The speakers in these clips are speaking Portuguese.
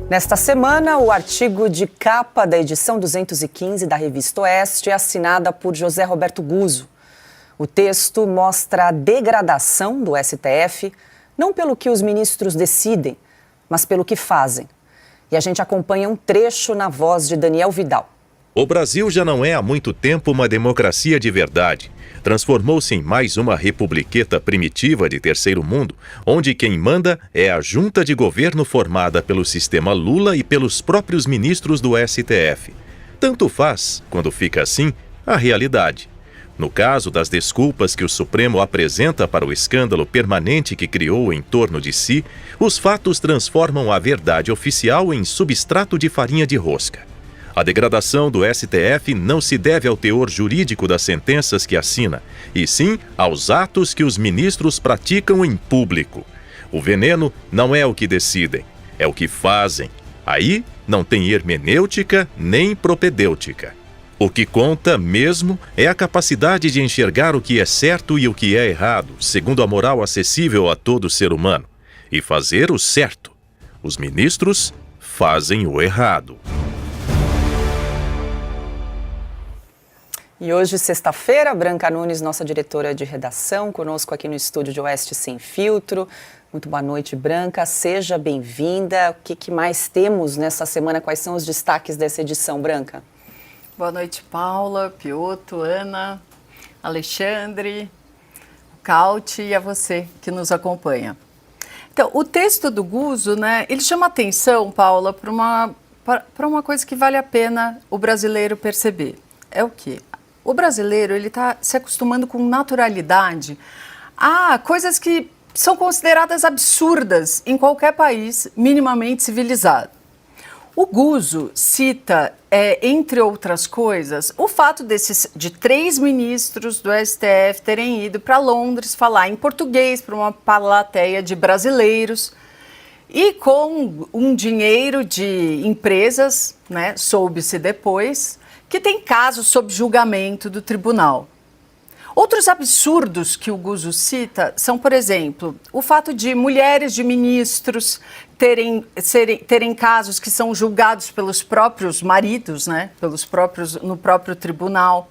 Nesta semana, o artigo de capa da edição 215 da Revista Oeste é assinada por José Roberto Guzzo. O texto mostra a degradação do STF, não pelo que os ministros decidem, mas pelo que fazem. E a gente acompanha um trecho na voz de Daniel Vidal. O Brasil já não é há muito tempo uma democracia de verdade. Transformou-se em mais uma republiqueta primitiva de terceiro mundo, onde quem manda é a junta de governo formada pelo sistema Lula e pelos próprios ministros do STF. Tanto faz, quando fica assim, a realidade. No caso das desculpas que o Supremo apresenta para o escândalo permanente que criou em torno de si, os fatos transformam a verdade oficial em substrato de farinha de rosca. A degradação do STF não se deve ao teor jurídico das sentenças que assina, e sim aos atos que os ministros praticam em público. O veneno não é o que decidem, é o que fazem. Aí não tem hermenêutica nem propedêutica. O que conta mesmo é a capacidade de enxergar o que é certo e o que é errado, segundo a moral acessível a todo ser humano, e fazer o certo. Os ministros fazem o errado. E hoje, sexta-feira, Branca Nunes, nossa diretora de redação, conosco aqui no estúdio de Oeste Sem Filtro. Muito boa noite, Branca. Seja bem-vinda. O que mais temos nessa semana? Quais são os destaques dessa edição, Branca? Boa noite, Paula, Piotto, Ana, Alexandre, Cauti e a você que nos acompanha. Então, o texto do Guzzo, ele chama atenção, Paula, para uma coisa que vale a pena o brasileiro perceber. É o quê? O brasileiro está se acostumando com naturalidade a coisas que são consideradas absurdas em qualquer país minimamente civilizado. O Guzzo cita, entre outras coisas, o fato de 3 ministros do STF terem ido para Londres falar em português para uma plateia de brasileiros e com um dinheiro de empresas, soube-se depois, que tem casos sob julgamento do tribunal. Outros absurdos que o Guzzo cita são, por exemplo, o fato de mulheres de ministros terem casos que são julgados pelos próprios maridos, no próprio tribunal.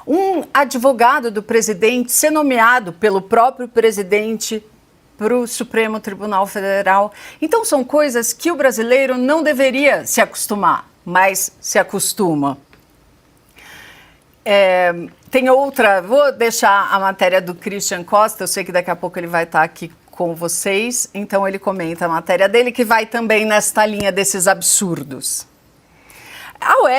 Um advogado do presidente ser nomeado pelo próprio presidente para o Supremo Tribunal Federal. Então, são coisas que o brasileiro não deveria se acostumar, mas se acostuma. Tem outra, vou deixar a matéria do Christian Costa, eu sei que daqui a pouco ele vai estar aqui com vocês, então ele comenta a matéria dele, que vai também nesta linha desses absurdos.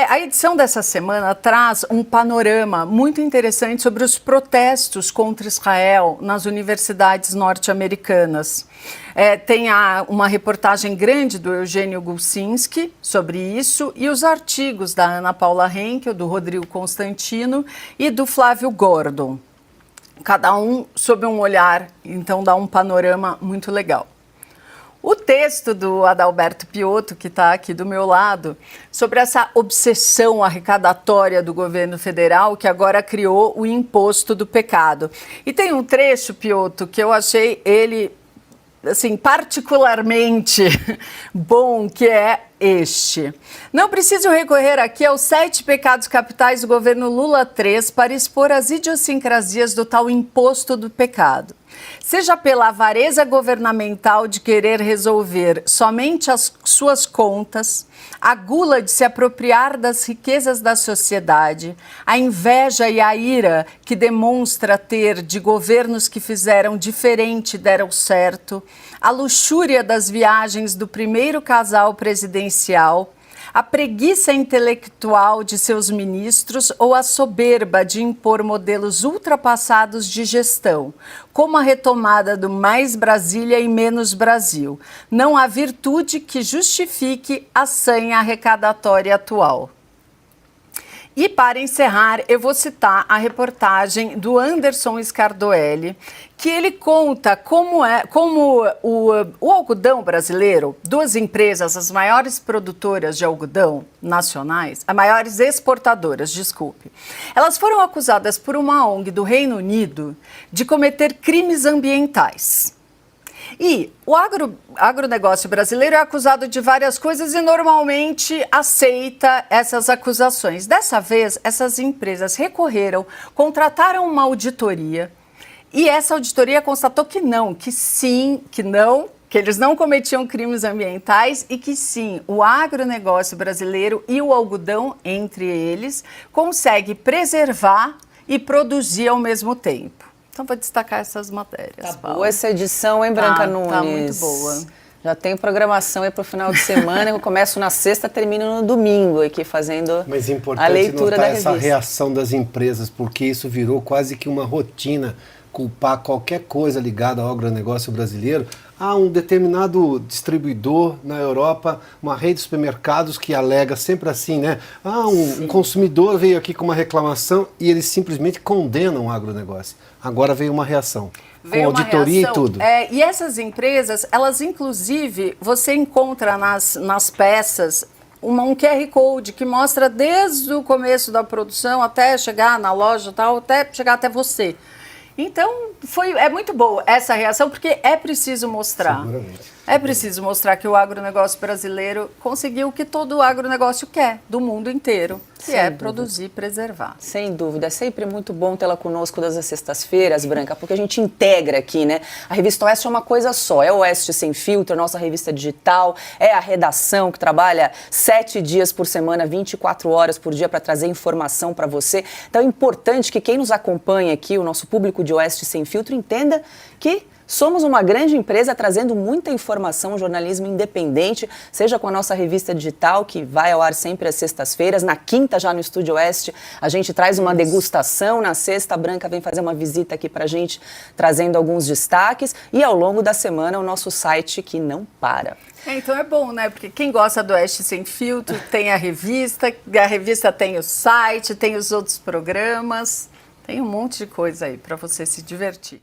A edição dessa semana traz um panorama muito interessante sobre os protestos contra Israel nas universidades norte-americanas. Tem uma reportagem grande do Eugênio Gulsinski sobre isso e os artigos da Ana Paula Henkel, do Rodrigo Constantino e do Flávio Gordon. Cada um sob um olhar, então dá um panorama muito legal. O texto do Adalberto Piotto, que está aqui do meu lado, sobre essa obsessão arrecadatória do governo federal, que agora criou o imposto do pecado. E tem um trecho, Piotto, que eu achei ele, assim, particularmente bom, que é este. Não preciso recorrer aqui aos 7 pecados capitais do governo Lula III para expor as idiosincrasias do tal imposto do pecado. Seja pela avareza governamental de querer resolver somente as suas contas, a gula de se apropriar das riquezas da sociedade, a inveja e a ira que demonstra ter de governos que fizeram diferente e deram certo, a luxúria das viagens do primeiro casal presidencial, a preguiça intelectual de seus ministros ou a soberba de impor modelos ultrapassados de gestão, como a retomada do mais Brasília e menos Brasil. Não há virtude que justifique a sanha arrecadatória atual. E, para encerrar, eu vou citar a reportagem do Anderson Scardoelli, que ele conta como o algodão brasileiro, 2 empresas, as maiores produtoras de algodão nacionais, as maiores exportadoras, desculpe, elas foram acusadas por uma ONG do Reino Unido de cometer crimes ambientais. E o agronegócio brasileiro é acusado de várias coisas e normalmente aceita essas acusações. Dessa vez, essas empresas recorreram, contrataram uma auditoria e essa auditoria constatou que não, que sim, que eles não cometiam crimes ambientais e que sim, o agronegócio brasileiro e o algodão, entre eles, consegue preservar e produzir ao mesmo tempo. Então, vou destacar essas matérias. Tá boa essa edição, hein, Branca Nunes? Tá muito boa. Já tem programação aí para o final de semana. Eu começo na sexta, termino no domingo aqui fazendo Mas é a importante leitura da notar essa revista. reação das empresas, porque isso virou quase que uma rotina, culpar qualquer coisa ligada ao agronegócio brasileiro. Há um determinado distribuidor na Europa, uma rede de supermercados que alega sempre assim, né? Um consumidor veio aqui com uma reclamação e eles simplesmente condenam o agronegócio. Agora veio uma reação, com auditoria e tudo. E essas empresas, elas inclusive, você encontra nas peças um QR Code que mostra desde o começo da produção até chegar na loja e tal, até chegar até você. Então, é muito boa essa reação, porque é preciso mostrar. Seguramente. É preciso mostrar que o agronegócio brasileiro conseguiu o que todo agronegócio quer, do mundo inteiro, que Sem é dúvida. produzir e preservar. Sem dúvida, é sempre muito bom tê-la conosco das sextas-feiras, Branca, porque a gente integra aqui, né? A Revista Oeste é uma coisa só, é o Oeste Sem Filtro, nossa revista digital, é a redação que trabalha 7 dias por semana, 24 horas por dia para trazer informação para você. Então é importante que quem nos acompanha aqui, o nosso público de Oeste Sem Filtro, entenda que somos uma grande empresa trazendo muita informação, jornalismo independente, seja com a nossa revista digital, que vai ao ar sempre às sextas-feiras. Na quinta, já no Estúdio Oeste, a gente traz uma degustação. Na sexta, a Branca vem fazer uma visita aqui pra gente, trazendo alguns destaques. E ao longo da semana, o nosso site que não para. Então é bom, né? Porque quem gosta do Oeste Sem Filtro tem a revista tem o site, tem os outros programas, tem um monte de coisa aí para você se divertir.